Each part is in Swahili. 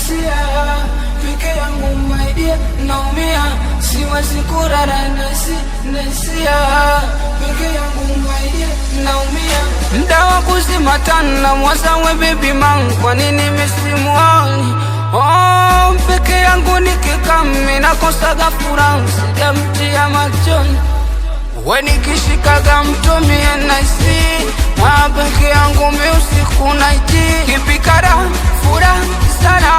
nasia peke yangu my dear, naumia siwezi kurara nasia peke yangu my dear, naumia. Mda wa kuzima tana mwasa we baby man, kwa nini misimuoni? Oh, peke yangu nikikami nakosaga furaha, sijamtia machoni. We nikishikaga mtumie naisi, peke yangu mi usiku naiti. Kipikara furaha sana,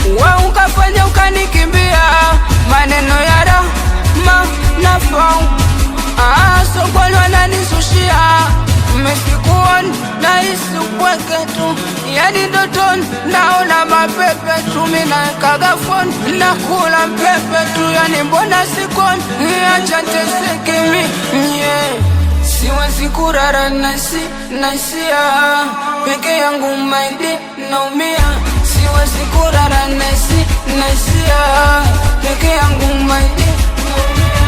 we ukafanya ukanikimbia, maneno ya rahma nafau. Sokoli wananisushia, mesikuoni naisi upweke tu, yani ndotoni naona mapepe tu. Minaekaga phone nakula mpepe tu, yani mbona sikoni, acha nteseke mi siwezi kurara nasia peke yangu my dear, naumia siwezi kurara nasia peke yangu my dear, naumia.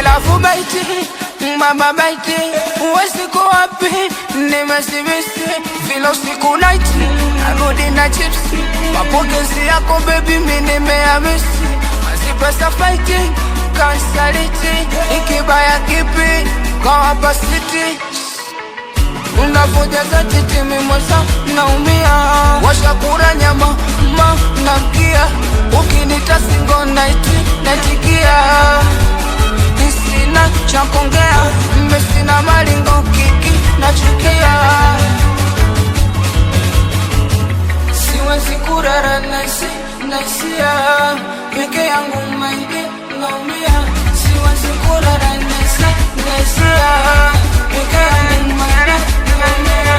Lafu baiti, mama baiti, uwesiku wapi, nimesibisi vilo siku naiti, narudi na chipsi. Mapokezi yako baby mi nimeamisi, mazipesa fighting, kansaliti. Ikibaya kipi, kwa hapa city, unapojaza titi mimosa naumia. Washakura nyama, namkia, ukinita single night, natikia. Sina cha kuongea, sina malingo kiki nachukia. Siwezi kurara nasia peke yangu my dear, naumia. Siwezi kurara nasia peke yangu my dear, naumia.